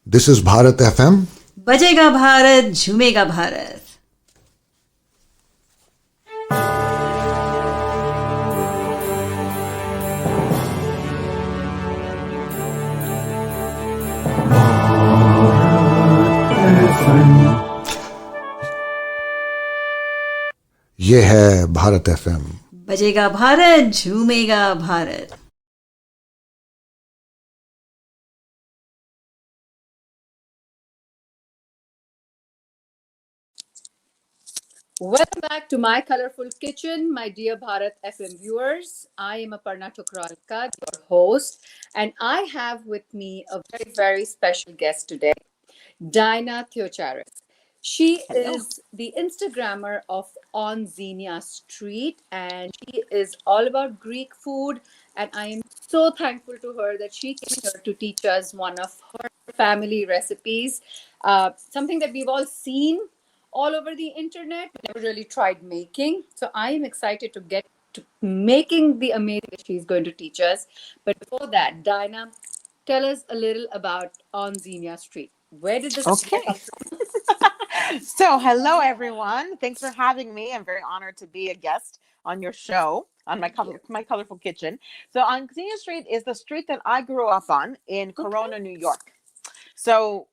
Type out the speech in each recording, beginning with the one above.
This is Bharat FM. बजेगा भारत झूमेगा भारत. ये है भारत FM. बजेगा Bharat झूमेगा Bharat. Welcome back to my colorful kitchen, my dear Bharat FM viewers. I am Aparna Tukralkar, your host, and I have with me a very, very special guest today, Dinah Theocharis. She is the Instagrammer of Onenia Street, and she is all about Greek food. And I am so thankful to her that she came here to teach us one of her family recipes, something that we've all seen all over the internet, but never really tried making. So I am excited to get to making the amazing that she's going to teach us. But before that, Dinah, tell us a little about Onenia Street. Where did this Okay. come from? So, hello everyone. Thanks for having me. I'm very honored to be a guest on your show on my colorful kitchen. So, Onenia Street is the street that I grew up on in Corona, New York. So,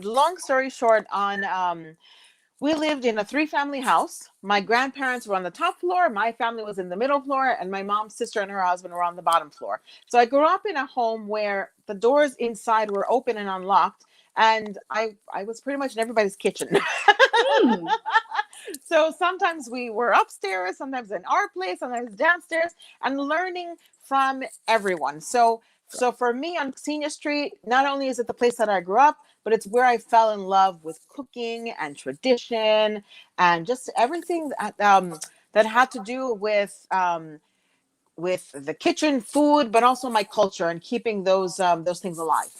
long story short, we lived in a 3-family house. My grandparents were on the top floor, my family was in the middle floor, and my mom's sister and her husband were on the bottom floor. So I grew up in a home where the doors inside were open and unlocked, and I was pretty much in everybody's kitchen. So sometimes we were upstairs, sometimes in our place, sometimes downstairs, and learning from everyone. So for me on Senior Street, not only is it the place that I grew up, but it's where I fell in love with cooking and tradition and just everything that had to do with the kitchen, food, but also my culture and keeping those things alive.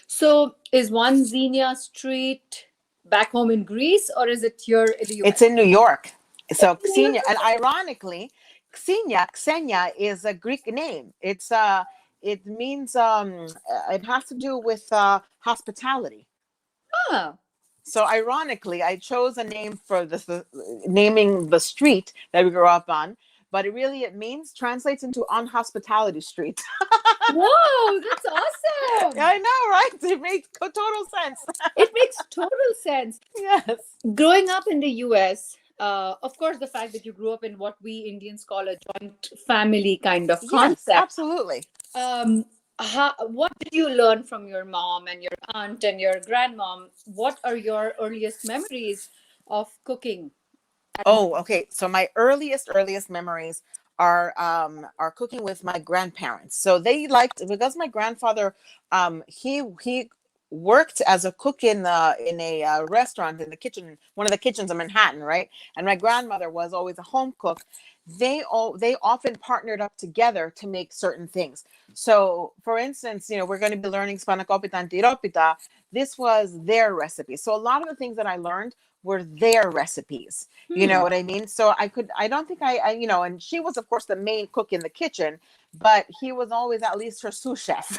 So is one Xenia Street back home in Greece, or is it here in the US? It's in New York. So Xenia, and ironically, Xenia is a Greek name. It means it has to do with hospitality. Ah, So ironically, I chose a name for naming the street that we grew up on, but it translates into on hospitality street. whoa, that's awesome. I know, right? It makes total sense. It makes total sense. Yes. Growing up in the US, of course, the fact that you grew up in what we Indians call a joint family kind of concept. Yes, absolutely. What did you learn from your mom and your aunt and your grandmom? What are your earliest memories of cooking? Oh, okay. So my earliest memories are cooking with my grandparents. So they liked, because my grandfather he worked as a cook in a restaurant in the kitchen, one of the kitchens in Manhattan, right? And my grandmother was always a home cook. They often partnered up together to make certain things. So, for instance, we're going to be learning spanakopita and tiropita. This was their recipe. So a lot of the things that I learned were their recipes. You know what I mean? So I don't think and she was, of course, the main cook in the kitchen, but he was always at least her sous chef.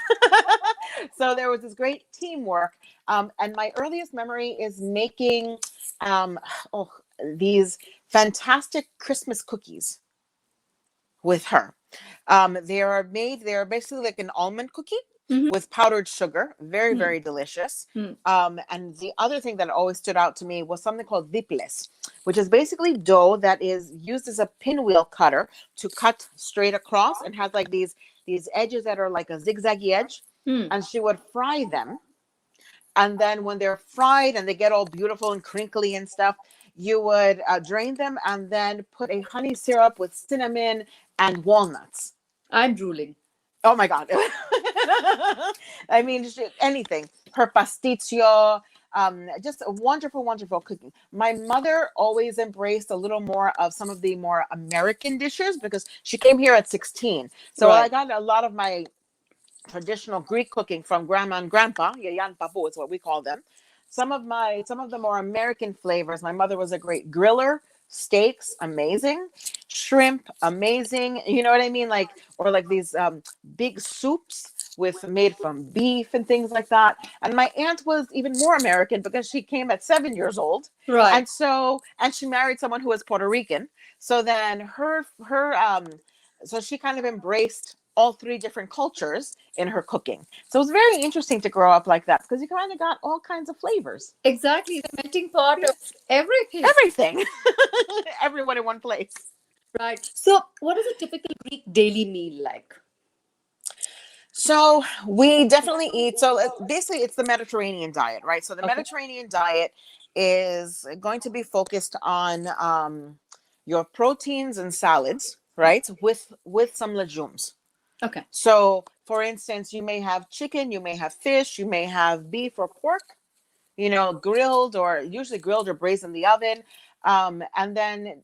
So there was this great teamwork. And my earliest memory is making these fantastic Christmas cookies with her. They are basically like an almond cookie with powdered sugar. Very, very delicious. And the other thing that always stood out to me was something called diples, which is basically dough that is used as a pinwheel cutter to cut straight across and has like these edges that are like a zigzaggy edge. And she would fry them. And then when they're fried and they get all beautiful and crinkly and stuff, you would drain them and then put a honey syrup with cinnamon and walnuts. I'm drooling. Oh my God. I mean, anything. Her pasticcio, just a wonderful, wonderful cooking. My mother always embraced a little more of some of the more American dishes because she came here at 16. So Right. I got a lot of my traditional Greek cooking from grandma and grandpa. Yayan papu is what we call them. Some of the more American flavors. My mother was a great griller. Steaks, amazing. Shrimp, amazing. You know what I mean? Like these big soups with made from beef and things like that. And my aunt was even more American because she came at 7 years old. Right. And she married someone who was Puerto Rican. So then so she kind of embraced all three different cultures in her cooking. So it was very interesting to grow up like that because you kind of got all kinds of flavors. Exactly. The melting pot of everything. Everything. Everyone in one place. Right. So, what is a typical Greek daily meal like? So we definitely eat. So basically, it's the Mediterranean diet, right? So the Okay. Mediterranean diet is going to be focused on your proteins and salads, right? With some legumes. Okay. So, for instance, you may have chicken, you may have fish, you may have beef or pork, grilled or usually grilled or braised in the oven. And then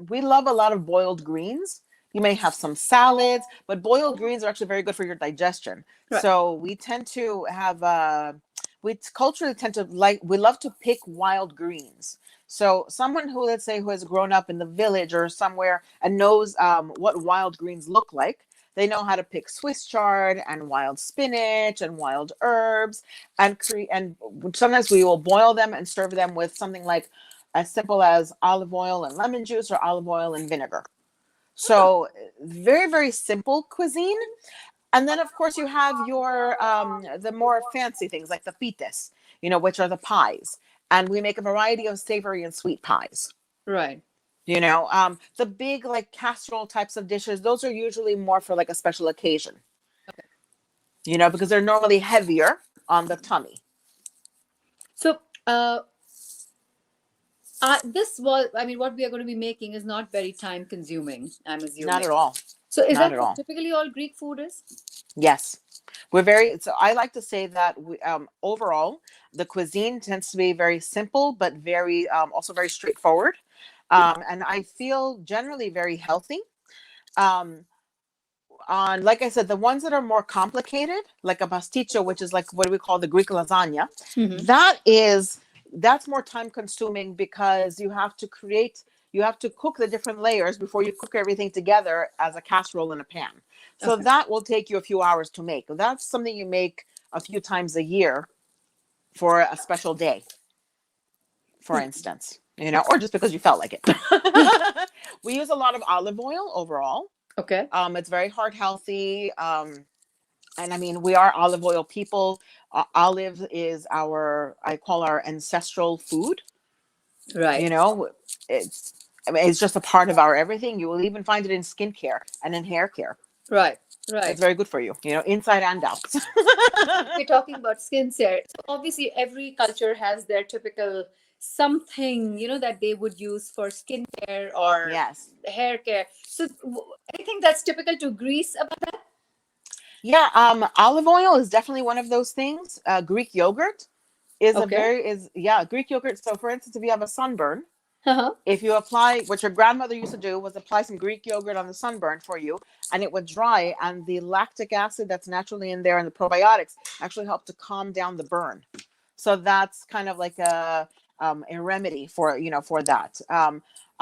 we love a lot of boiled greens. You may have some salads, but boiled greens are actually very good for your digestion. Right. So we tend to have, we culturally tend to we love to pick wild greens. So someone who, let's say, who has grown up in the village or somewhere and knows what wild greens look like, they know how to pick Swiss chard and wild spinach and wild herbs, and sometimes we will boil them and serve them with something like as simple as olive oil and lemon juice or olive oil and vinegar. So very, very simple cuisine. And then of course you have your the more fancy things like the pites, which are the pies. And we make a variety of savory and sweet pies. Right. The big like casserole types of dishes, those are usually more for like a special occasion. Okay. Because they're normally heavier on the tummy. So, what we are going to be making is not very time consuming, I'm assuming. Not at all. So, is Not that at all. what typically all Greek food is? Yes. So I like to say that overall, the cuisine tends to be very simple, but very, also very straightforward. And I feel generally very healthy. Like I said, the ones that are more complicated, like a pasticcio, which is like what we call the Greek lasagna, that's more time consuming because you have to cook the different layers before you cook everything together as a casserole in a pan. So that will take you a few hours to make. That's something you make a few times a year for a special day, for instance, or just because you felt like it. We use a lot of olive oil overall. Okay. It's very heart healthy. And I mean, we are olive oil people. Olive is I call our ancestral food. Right. It's just a part of our everything. You will even find it in skincare and in hair care. Right. It's very good for you, inside and out. We're talking about skin care. So obviously, every culture has their typical something, that they would use for skincare or hair care. So anything that's typical to Greece about that? Yeah, olive oil is definitely one of those things. Greek yogurt is Greek yogurt. So for instance, if you have a sunburn, if you apply, what your grandmother used to do was apply some Greek yogurt on the sunburn for you, and it would dry, and the lactic acid that's naturally in there and the probiotics actually help to calm down the burn. So that's kind of like a remedy for that.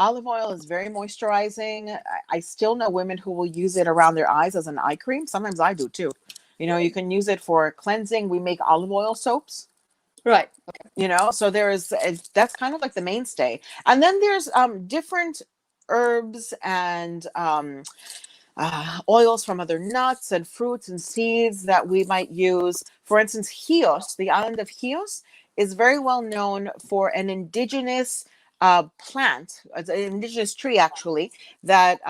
Olive oil is very moisturizing. I still know women who will use it around their eyes as an eye cream. Sometimes I do too. You can use it for cleansing. We make olive oil soaps. Right. Okay. So that's kind of like the mainstay. And then there's different herbs and oils from other nuts and fruits and seeds that we might use. For instance, Chios, the island of Chios, is very well known for an indigenous plant, an indigenous tree actually, that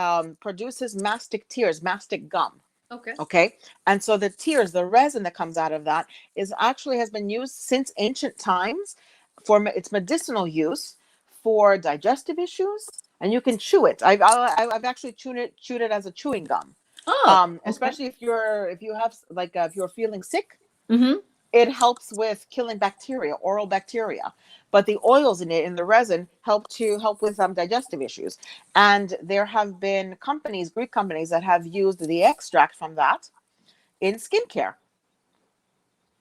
produces mastic tears, mastic gum. Okay. And so the resin that comes out of that has been used since ancient times for its medicinal use for digestive issues, and you can chew it. I've actually chewed it as a chewing gum. Especially if you're feeling sick. It helps with killing bacteria, oral bacteria. But the oils in it, in the resin, help with digestive issues. And there have been Greek companies that have used the extract from that in skincare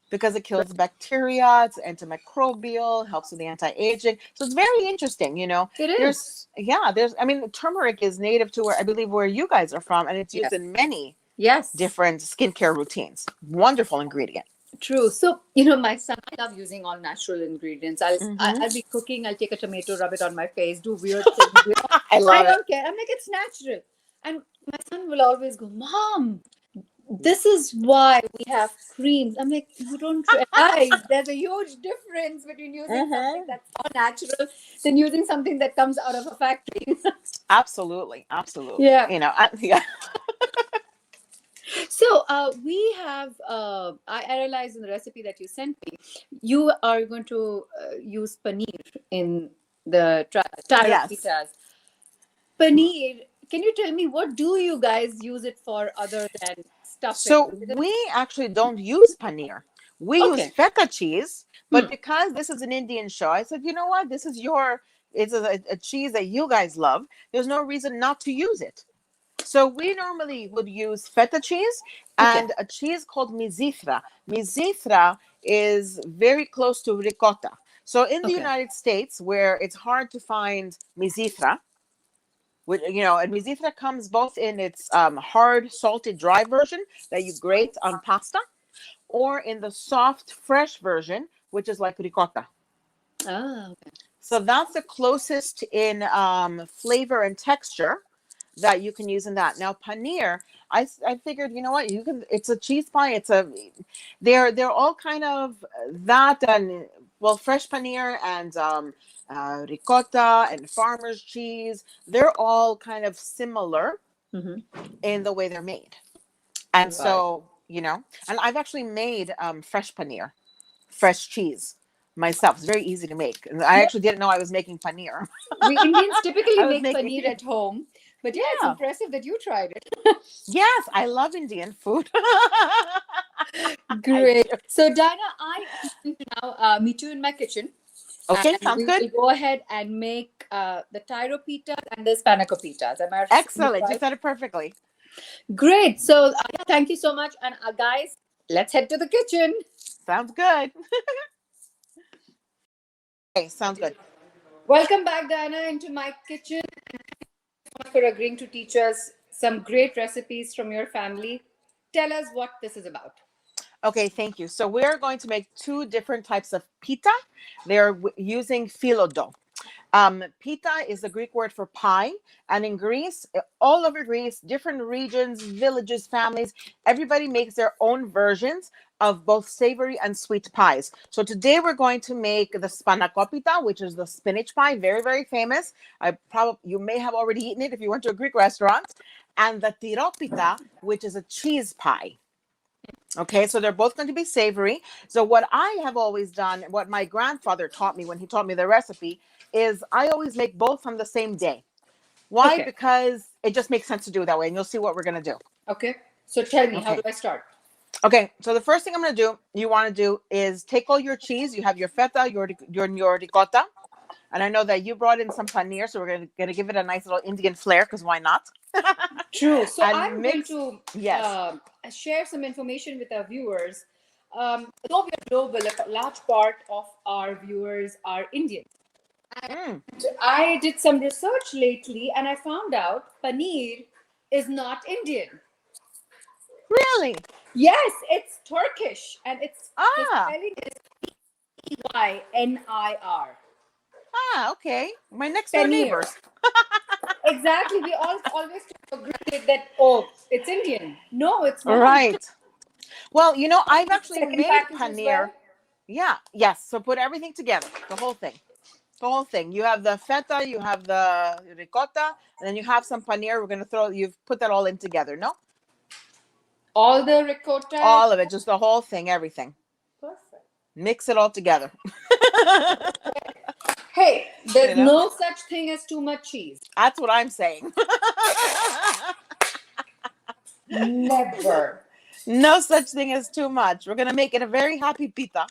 because it kills bacteria, it's antimicrobial, helps with the anti-aging. So it's very interesting, It is. Turmeric is native to where you guys are from, and it's used in many Yes. different skincare routines. Wonderful ingredient. True. So, my son, I love using all natural ingredients. I'll be cooking, I'll take a tomato, rub it on my face, do weird things. I I love it. don't care. I'm like, it's natural. And my son will always go, Mom, this is why we have creams. I'm like, you don't realize there's a huge difference between using something that's all natural than using something that comes out of a factory. Absolutely. Absolutely. Yeah. Yeah. So we have, I realized in the recipe that you sent me, you are going to use paneer in the Yes. Tiropitas. Paneer, can you tell me what do you guys use it for other than stuffing? So we actually don't use paneer. We use Okay. feta cheese, but because this is an Indian show, I said, you know what? It's a cheese that you guys love. There's no reason not to use it. So we normally would use feta cheese and a cheese called mizithra. Mizithra is very close to ricotta. So in the Okay. United States, where it's hard to find mizithra, and mizithra comes both in its hard, salty, dry version that you grate on pasta, or in the soft, fresh version, which is like ricotta. Ah, okay. So that's the closest in flavor and texture that you can use in that. Now paneer, I figured, you know what, it's a cheese pie. They're all kind of that, and well, fresh paneer and ricotta and farmer's cheese, they're all kind of similar in the way they're made. And so, and I've actually made fresh paneer, fresh cheese myself. It's very easy to make. And I actually didn't know I was making paneer. We Indians typically I was make paneer at home, but it's Yeah. impressive that you tried it. Yes, I love Indian food. Great. So, Diana, I am going to now meet you in my kitchen. Okay, And sounds we good. will go ahead and make the Tiropitas and the Spanakopita. Am I Excellent. You right? said it perfectly. Great. So, yeah, thank you so much. And guys, let's head to the kitchen. Sounds good. Okay, sounds good. Welcome back, Diana, into my kitchen. Thank you so much for agreeing to teach us some great recipes from your family. Tell us what this is about. Okay, thank you. So we're going to make two different types of pita. They're using phyllo dough. Pita is the Greek word for pie. And in Greece, all over Greece, different regions, villages, families, everybody makes their own versions of both savory and sweet pies. So today we're going to make the spanakopita, which is the spinach pie, very, very famous. You may have already eaten it if you went to a Greek restaurant. And the tiropita, which is a cheese pie. Okay, so they're both going to be savory. So what I have always done, what my grandfather taught me when he taught me the recipe, is I always make both on the same day. Why? Okay. Because it just makes sense to do it that way, and you'll see what we're going to do. Okay. So tell me, how do I start? Okay, so the first thing you want to do is take all your cheese. You have your feta, your ricotta, and I know that you brought in some paneer, so we're going to give it a nice little Indian flair, because why not? True. So And I'm going to yes. share some information with our viewers. Though we are global, a large part of our viewers are Indian. And I did some research lately, and I found out paneer is not Indian. Really? Yes, it's Turkish, and the Ah. spelling is Paneir. Okay. My next door Paneer. neighbors. Exactly. We all always take for granted that, it's Indian. No, it's not. Right. Well, I've actually Second made package as paneer. well? Yeah. Yes. So put everything together, the whole thing. The whole thing. You have the feta, you have the ricotta, and then you have some paneer. You've put that all in together, no? All the ricotta. All of it, just the whole thing, everything. Perfect. Mix it all together. Hey, there's no such thing as too much cheese. That's what I'm saying. Never. No such thing as too much. We're going to make it a very happy pita.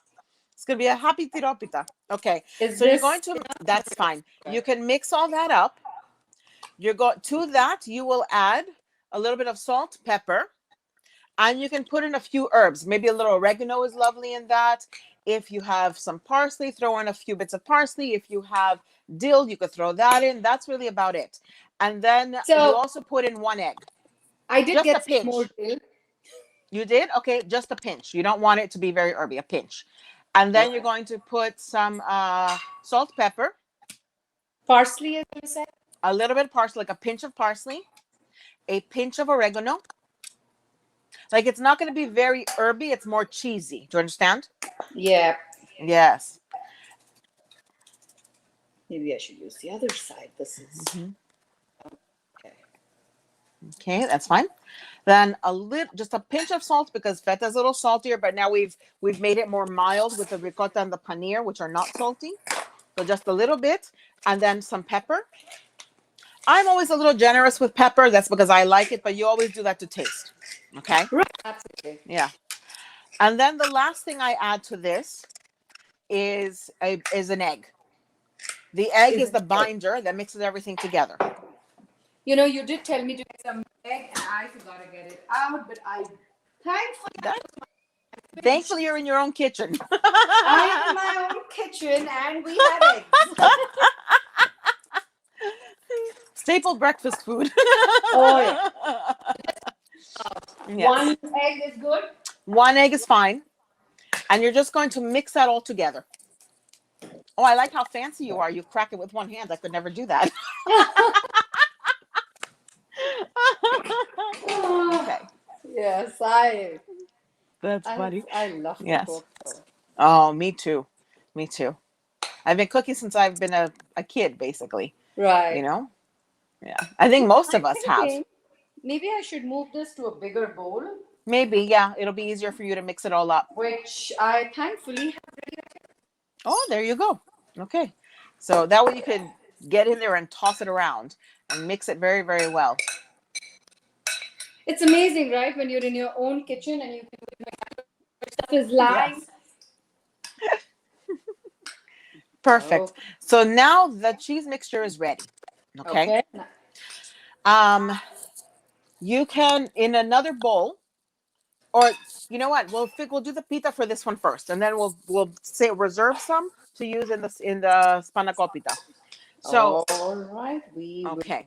It's going to be a happy tiropita. Okay. That's fine. You can mix all that up. To that, you will add a little bit of salt, pepper, and you can put in a few herbs. Maybe a little oregano is lovely in that. If you have some parsley, throw in a few bits of parsley. If you have dill, you could throw that in. That's really about it. And then you also put in 1 egg. I did Just a get some more pinch. dill. You did? Okay, just a pinch. You don't want it to be very herby, a pinch. And then you're going to put some salt, pepper, Parsley, as you said. a little bit of parsley, like a pinch of parsley, a pinch of oregano. Like it's not going to be very herby, it's more cheesy. Do you understand? Yeah. Yes. Maybe I should use the other side. This is okay. Okay, that's fine. Then a little, just a pinch of salt because feta is a little saltier, but now we've made it more mild with the ricotta and the paneer, which are not salty. So just a little bit, and then some pepper. I'm always a little generous with pepper. That's because I like it, but you always do that to taste. Okay. Right. Absolutely. Yeah. And then the last thing I add to this is an egg. The egg is the binder that mixes everything together. You know, you did tell me to get some egg, and I forgot to get it out, but I thankfully Thankfully, you're in your own kitchen. I am in my own kitchen, and we have eggs. Staple breakfast food. Oh yeah. Yes. One egg is good. One egg is fine. And you're just going to mix that all together. Oh, I like how fancy you are. You crack it with one hand. I could never do that. Okay. Yes, That's funny. I love to Yes. cook. So. Oh, me too. Me too. I've been cooking since I've been a kid, basically. Right. You know? Yeah. I think most of us have. Maybe I should move this to a bigger bowl, Maybe, yeah. It'll be easier for you to mix it all up. which I thankfully have ready. Oh, there you go. Okay. So that way you can get in there and toss it around and mix it very, very well. It's amazing, right? When you're in your own kitchen and you can stuff is lying. Yes. Perfect. Oh. So now the cheese mixture is ready. Okay. You can, in another bowl, or you know what? We'll do the pita for this one first, and then we'll say reserve some to use in the spanakopita. So all right, okay.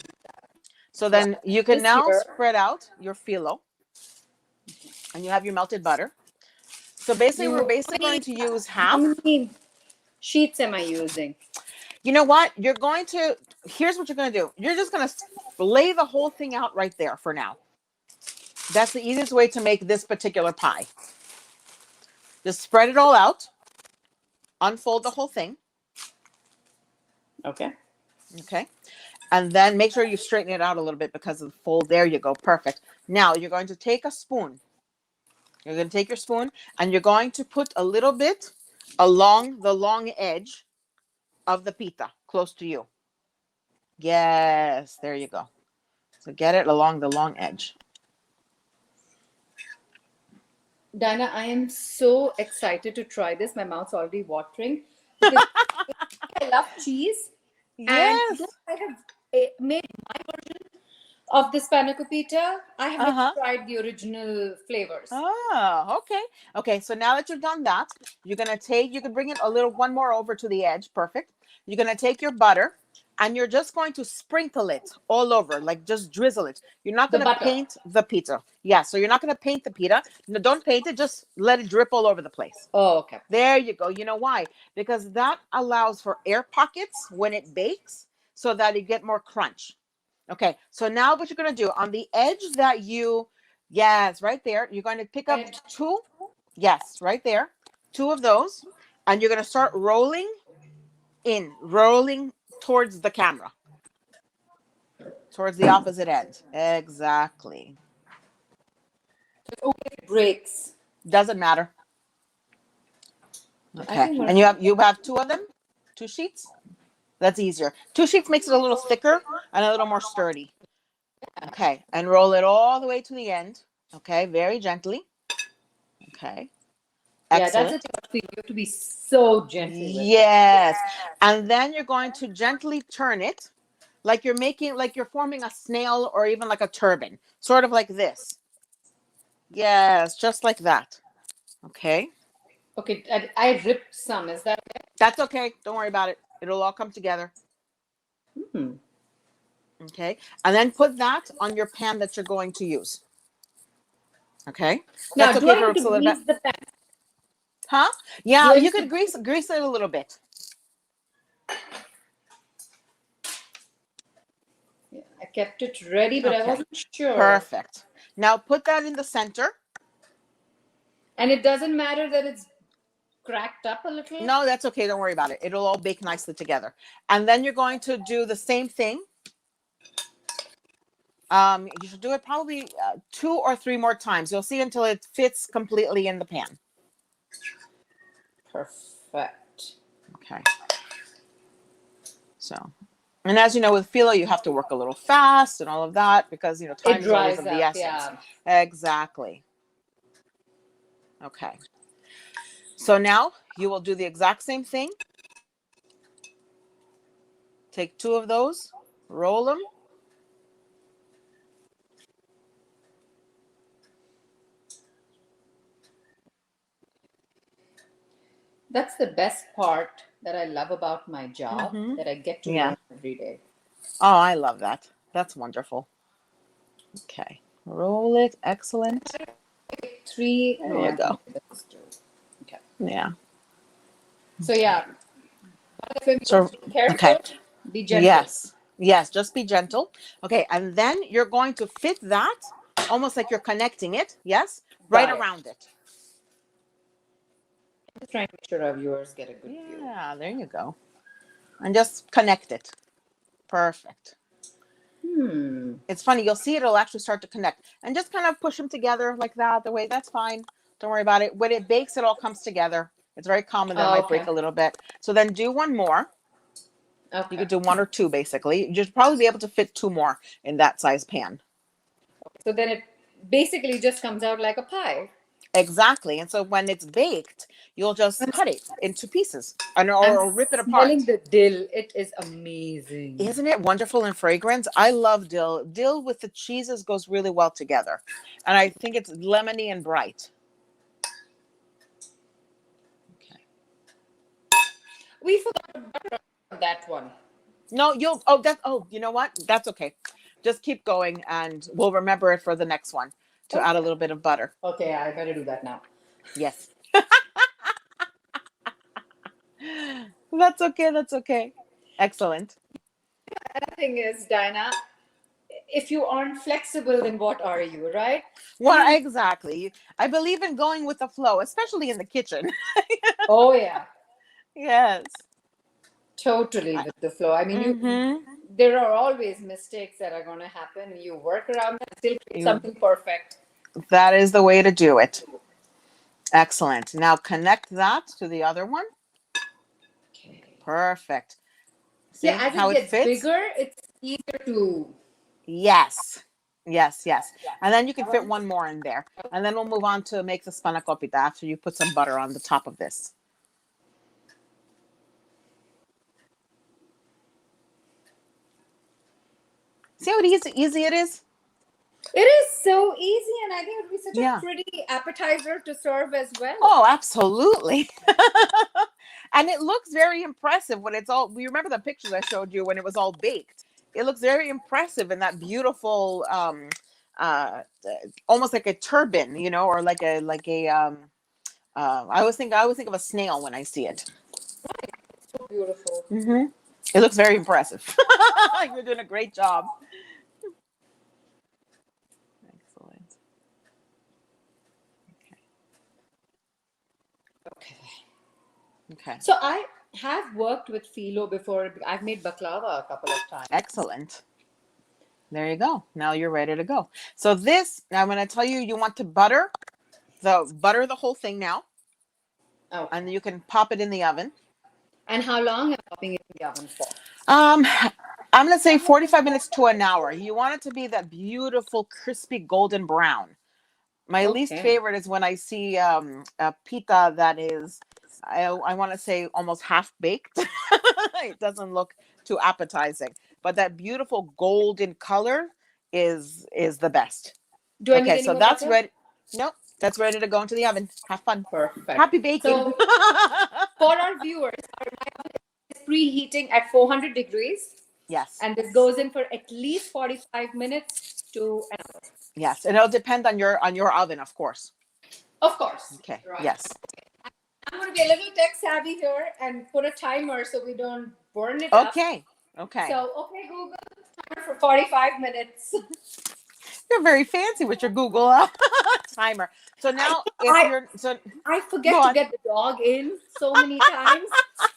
So then you can This now here. spread out your phyllo, and you have your melted butter. So basically, we're going to use half. How many sheets am I using? You know what? Here's what you're going to do. You're just going to lay the whole thing out right there for now. That's the easiest way to make this particular pie. Just spread it all out. Unfold the whole thing. Okay. Okay. And then make sure you straighten it out a little bit because of the fold. There you go. Perfect. Now you're going to take a spoon. You're going to take your spoon and you're going to put a little bit along the long edge of the pita, close to you. Yes, there you go. So get it along the long edge. Diana, I am so excited to try this. My mouth's already watering. Because I love cheese. Yes. And I have made my version of the spanakopita. I have not tried the original flavors. Oh, okay. Okay, so now that you've done that, you can bring it one more over to the edge. Perfect. You're going to take your butter and you're just going to sprinkle it all over, like just drizzle it. You're not going to paint the pita. Yeah, so you're not going to paint the pita. No, don't paint it. Just let it drip all over the place. Oh, okay. There you go. You know why? Because that allows for air pockets when it bakes so that you get more crunch. Okay, so now what you're going to do on the edge yes, right there, you're going to pick up two. Yes, right there. Two of those. And you're going to start rolling towards the camera. Towards the opposite end. Exactly. It breaks. Doesn't matter. Okay. And you have two of them? 2 sheets? That's easier. 2 sheets makes it a little thicker and a little more sturdy. Okay. And roll it all the way to the end. Okay. Very gently. Okay. Excellent. Yeah, that's it. You have to be so gentle. Yes. And then you're going to gently turn it like you're forming a snail or even like a turban. Sort of like this. Yes, just like that. Okay. Okay, I ripped some. Is that okay? That's okay. Don't worry about it. It'll all come together. Okay. And then put that on your pan that you're going to use. Okay. Now, That's do okay I for have it's a to little bit. grease the pan? Huh? Do Yeah, I you need could to? grease it a little bit. Yeah, I kept it ready, but I Okay. wasn't sure. Perfect. Now put that in the center. And it doesn't matter that it's cracked up a little. No, that's okay. Don't worry about it. It'll all bake nicely together. And then you're going to do the same thing. You should do it probably 2 or 3 more times. You'll see until it fits completely in the pan. Perfect. Okay. So, and as you know, with phyllo, you have to work a little fast and all of that because, time It is always dries of the up, essence. yeah. Exactly. Okay. So now you will do the exact same thing. Take 2 of those, roll them. That's the best part that I love about my job, Mm-hmm. that I get to Yeah. learn every day. Oh, I love that. That's wonderful. Okay. Roll it. Excellent. 3, There no, you I go. think that's 2. Okay. Yeah. So yeah, So, be careful, okay. be gentle. Yes, just be gentle. Okay, and then you're going to fit that almost like you're connecting it, yes, right Got it. around it. Just trying to make sure our viewers get a good view. Yeah, there you go. And just connect it. Perfect. It's funny, you'll see it'll actually start to connect. And just kind of push them together like that, the way, that's fine. Don't worry about it. When it bakes, it all comes together. It's very common that it might break Okay. a little bit. So then do one more. You Okay. could do 1 or 2 basically. You'd probably be able to fit 2 more in that size pan. So then it basically just comes out like a pie. Exactly. And so when it's baked, you'll just cut it into pieces I'm or rip it smelling apart. the dill. It is amazing. Isn't it wonderful in fragrance? I love dill. Dill with the cheeses goes really well together. And I think it's lemony and bright. Okay. We forgot that one. No, you know what? That's okay. Just keep going and we'll remember it for the next one to add a little bit of butter. Okay, I better do that now. Yes. That's okay. That's okay. Excellent. Another thing is, Dinah, if you aren't flexible, then what are you, right? Well, exactly. I believe in going with the flow, especially in the kitchen. Oh, yeah. Yes. Totally with the flow. I mean, there are always mistakes that are going to happen. You work around them, still create something perfect. That is the way to do it. Excellent. Now connect that to the other one. Okay. Perfect. See Yeah, as how it it gets fits? bigger, it's easier to. Yes. Yes, yes. And then you can fit 1 more in there. And then we'll move on to make the spanakopita after you put some butter on the top of this. See how easy it is? It is so easy, and I think it would be such Yeah. a pretty appetizer to serve as well. Oh, absolutely. And it looks very impressive when it's all, we remember the pictures I showed you when it was all baked. It looks very impressive in that beautiful, almost like a turban, or like a, I always think of a snail when I see it. So beautiful. It looks very impressive. You're doing a great job. Excellent. Okay. So I have worked with phyllo before. I've made baklava a couple of times. Excellent. There you go. Now you're ready to go. So this, now I'm going to tell you, you want to butter the whole thing now. Oh. And you can pop it in the oven. And how long am I popping it in the oven for? I'm going to say 45 minutes to an hour. You want it to be that beautiful, crispy, golden brown. My least favorite is when I see a pita that is, I want to say almost half baked. It doesn't look too appetizing, but that beautiful golden color is the best. Do I need any so more that's butter? ready. Nope, that's ready to go into the oven. Have fun. Perfect. Happy baking. So, for our viewers, my oven is preheating at 400 degrees. Yes. And this goes in for at least 45 minutes to an hour. Yes. And it'll depend on your oven, of course. Of course. Okay. Right. Yes. I'm going to be a little tech savvy here and put a timer so we don't burn it up. Okay. Okay. So, okay, Google, timer for 45 minutes. You're very fancy with your Google timer. So now, I forget to get the dog in so many times.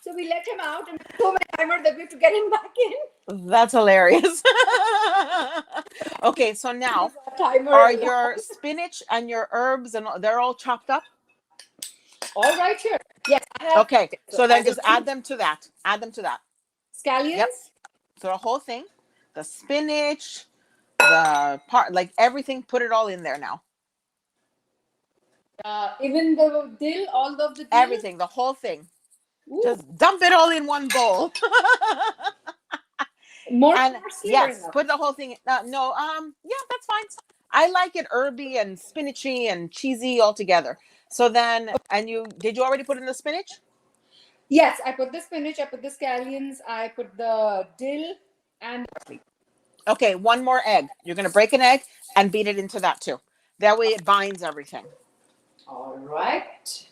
So we let him out and so many timers that we have to get him back in. That's hilarious. Okay, so now are your spinach and your herbs and they're all chopped up? All right here. Yes. Okay, so then just add them to that. Add them to that. Scallions? Yep. So the whole thing, the spinach, the part, like everything, put it all in there now. Even the dill, all of the dill? Everything, the whole thing. Ooh. Just dump it all in one bowl. More and parsley? yes, put the whole thing. Yeah, that's fine. I like it herby and spinachy and cheesy all together. So then, did you already put in the spinach? Yes, I put the spinach, I put the scallions, I put the dill and parsley. Okay, one more egg. You're going to break an egg and beat it into that too. That way it binds everything. All right.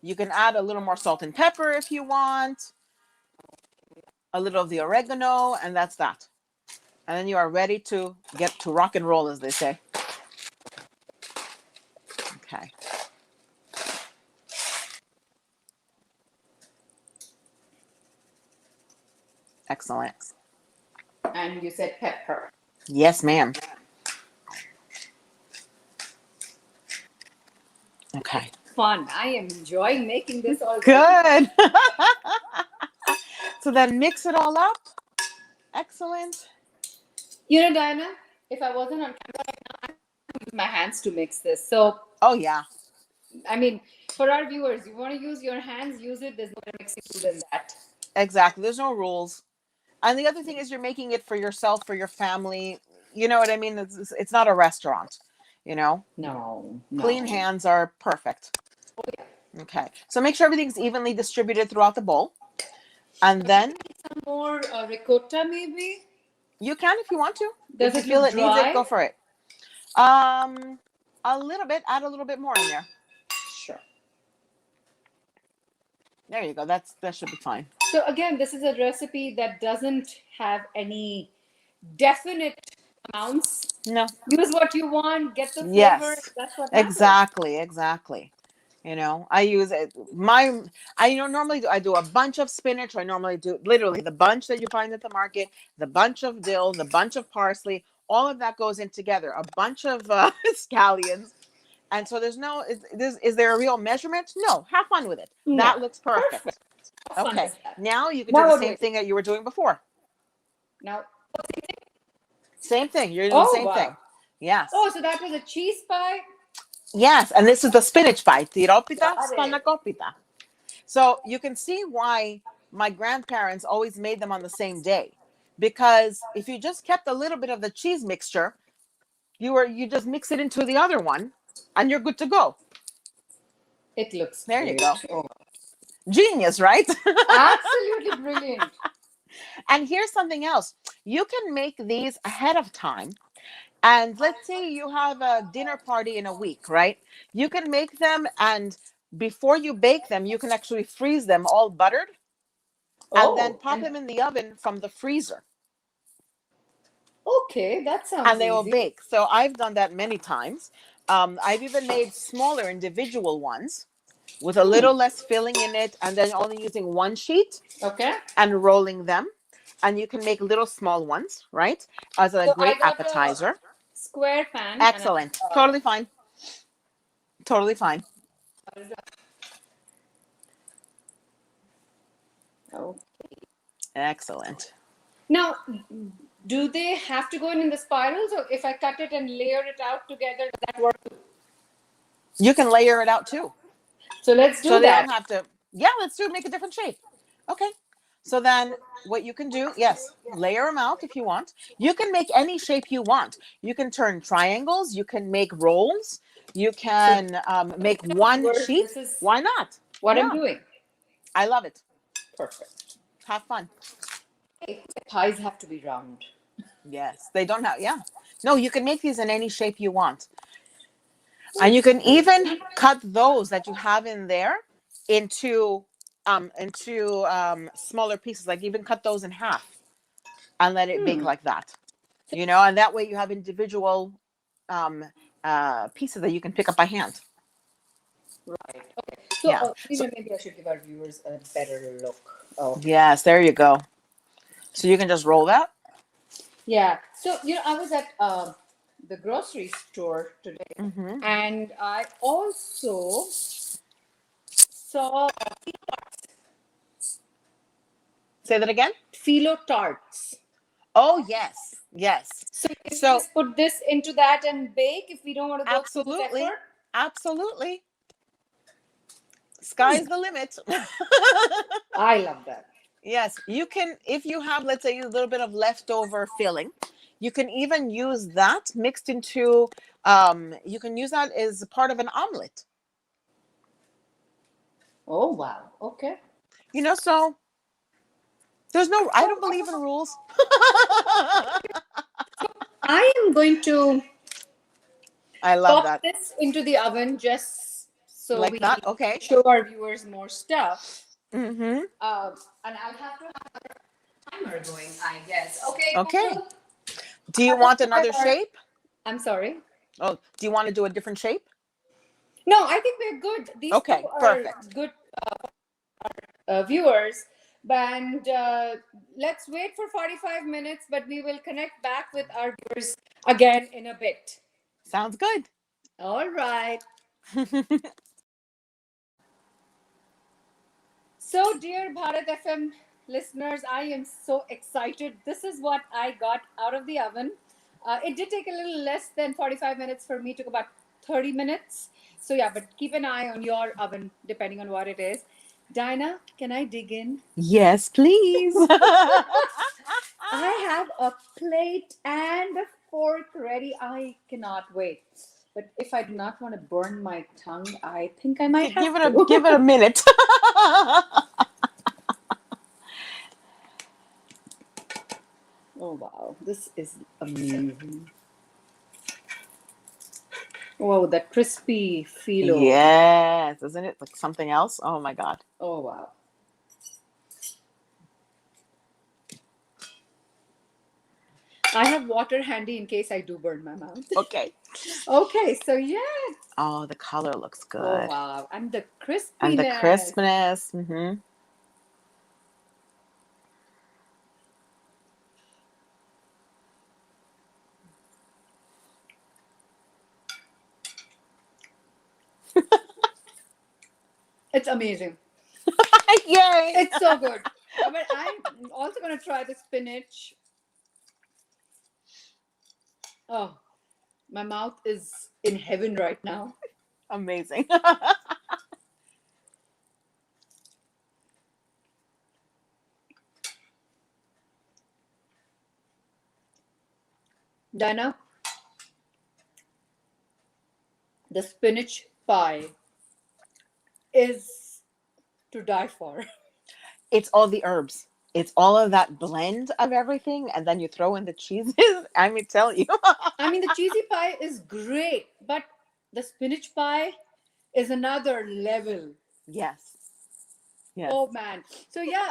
You can add a little more salt and pepper if you want. A little of the oregano, and that's that. And then you are ready to get to rock and roll, as they say. Okay. Excellent. And you said pepper. Yes, ma'am. Okay. Fun. I am enjoying making this all Good. So then mix it all up. Excellent. You know, Diana, if I wasn't on camera right now, I would use my hands to mix this. So, Oh, yeah. I mean, for our viewers, you want to use your hands, use it. There's no better mixing tool than that. Exactly. There's no rules. And the other thing is you're making it for yourself, for your family. You know what I mean? It's not a restaurant, you know? No. Clean hands are perfect. Oh, yeah. Okay. So make sure everything's evenly distributed throughout the bowl. And then Some more ricotta, maybe? you can if you want to. Does if it you feel look it needs dry? it, go for it. A little bit. Add a little bit more in there. Sure. There you go. That should be fine. So again, this is a recipe that doesn't have any definite amounts. No. Use what you want, get the flavor. Yes. That's what matters. Exactly. You know, I use it. Normally I do a bunch of spinach. I normally do literally the bunch that you find at the market, the bunch of dill, the bunch of parsley. All of that goes in together. A bunch of scallions. And so there's no, is there a real measurement? No, have fun with it. No. That looks perfect. How fun Okay, is that? now you can Now do the what do same we thing that you were doing before. Now, Same thing. You're doing the same wow. thing. Yes. Oh, so that was a cheese pie? Yes, and this is the spinach pie. Tiropitas, Got it. spanakopita. So you can see why my grandparents always made them on the same day. Because if you just kept a little bit of the cheese mixture, you just mix it into the other one and you're good to go. It looks There great. you go. Oh. Genius, right? Absolutely brilliant. And here's something else. You can make these ahead of time. And let's say you have a dinner party in a week, right? You can make them, and before you bake them, you can actually freeze them all buttered and then pop them in the oven from the freezer. Okay, that sounds And they will easy. bake. So I've done that many times. I've even made smaller individual ones with a little less filling in it, and then only using one sheet Okay. and rolling them. And you can make little small ones, right? As a So great I got appetizer. Square pan. Excellent. Totally fine. Totally fine. Oh. Excellent. Now, do they have to go in the spirals, or if I cut it and layer it out together, does that work? You can layer it out too. So let's do So they that. don't have to. Yeah, let's make a different shape. Okay. So then what you can do, yes, layer them out if you want. You can make any shape you want. You can turn triangles. You can make rolls. You can make one sheet. This is Why not? what Yeah. I'm doing. I love it. Perfect. Have fun. Hey, pies have to be round. Yes, they don't have. Yeah, no, you can make these in any shape you want, and you can even cut those that you have in there into smaller pieces. Like even cut those in half and let it bake like that. And that way you have individual um, pieces that you can pick up by hand. Right. Okay. So, Yeah. So maybe I should give our viewers a better look. Oh. yes, there you go. So you can just roll that. Yeah. So, I was at the grocery store today, Mm-hmm. and I also saw Say that again. phyllo tarts. Oh yes, yes. So, can we So just put this into that and bake if we don't want to go through this absolutely, effort? absolutely. Sky's the limit. I love that. Yes, you can, if you have, let's say, a little bit of leftover filling, you can even use that mixed into, you can use that as part of an omelet. Oh, wow. Okay. So I don't believe in rules. I am going to I love pop that. this into the oven just so Like we that, okay. show our viewers more stuff. Mm-hmm. And I'll have to have a timer going, I guess. Okay. Okay. Google. Do you want another shape? I'm sorry. Oh, do you want to do a different shape? No, I think we're good. These Okay, two are perfect. good viewers. And let's wait for 45 minutes, but we will connect back with our viewers again in a bit. Sounds good. All right. So, dear Bharat FM listeners, I am so excited. This is what I got out of the oven. It did take a little less than 45 minutes for me, it took about 30 minutes. So, yeah, but keep an eye on your oven depending on what it is. Dinah, can I dig in? Yes, please. I have a plate and a fork ready. I cannot wait. But if I do not want to burn my tongue, I think I might have to. Give it a minute. Oh wow, this is amazing. Oh, that crispy phyllo. Yes, isn't it like something else? Oh my God. Oh wow. I have water handy in case I do burn my mouth. Okay. Okay, so yes. Oh, the color looks good. Oh wow, and the crispiness. And the crispness. Mm-hmm. It's amazing. Yay! It's so good. But I'm also going to try the spinach. Oh, my mouth is in heaven right now. Amazing. Dinah, the spinach pie is to die for. It's all the herbs. It's all of that blend of everything, and then you throw in the cheeses. I mean, tell you. I mean, the cheesy pie is great, but the spinach pie is another level. Yes. Yes. Oh man. So yeah,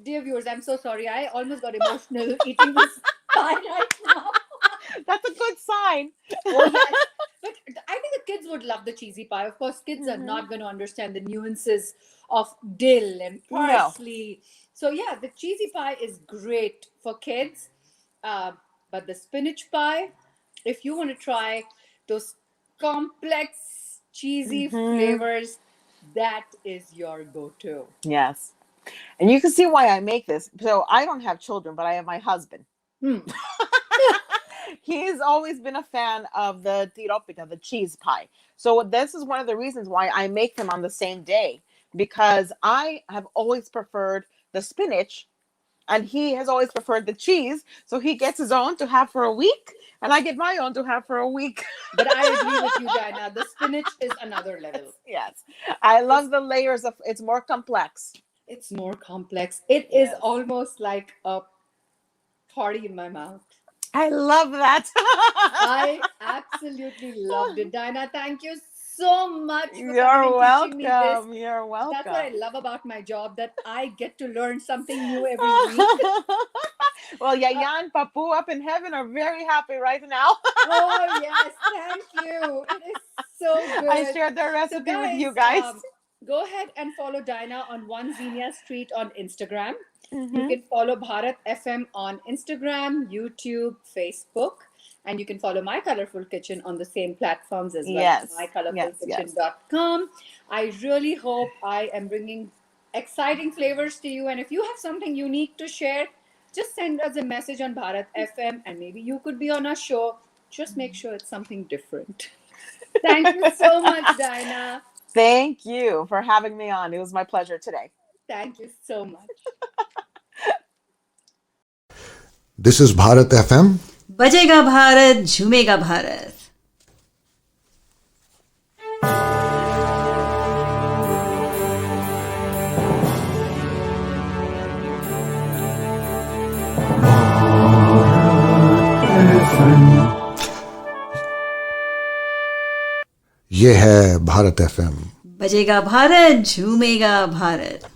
dear viewers, I'm so sorry. I almost got emotional eating this pie right now. That's a good sign. Oh yes. But I think the kids would love the cheesy pie. Of course, kids are not going to understand the nuances of dill and parsley. No. So yeah, the cheesy pie is great for kids. But the spinach pie, if you want to try those complex cheesy flavors, that is your go-to. Yes. And you can see why I make this. So I don't have children, but I have my husband. He's always been a fan of the tiropita, the cheese pie. So this is one of the reasons why I make them on the same day, because I have always preferred the spinach and he has always preferred the cheese. So he gets his own to have for a week and I get my own to have for a week. But I agree with you, Diana. The spinach is another level. Yes. I love the layers of, it's more complex. It's more complex. It is Yes. almost like a party in my mouth. I love that. I absolutely loved it. Dinah, thank you so much for coming You're and teaching me this. welcome. You're That's what I welcome. love about my job, that I get to learn something new every week. Well, Yaya and Papu up in heaven are very happy right now. Oh, yes. Thank you. It is so good. I shared their recipe with you guys. Go ahead and follow Dinah on Onenia Street on Instagram. You Mhm. can follow Bharat FM on Instagram, YouTube, Facebook, and you can follow My Colorful Kitchen on the same platforms as well. Yes, mycolorfulkitchen.com. I really hope I am bringing exciting flavors to you. And if you have something unique to share, just send us a message on Bharat FM and maybe you could be on our show. Just make sure it's something different. Thank you so much, Dinah. Thank you for having me on. It was my pleasure today. Thank you so much. This is Bharat FM. बजेगा भारत झूमेगा भारत. ये है Bharat FM. बजेगा भारत झूमेगा भारत.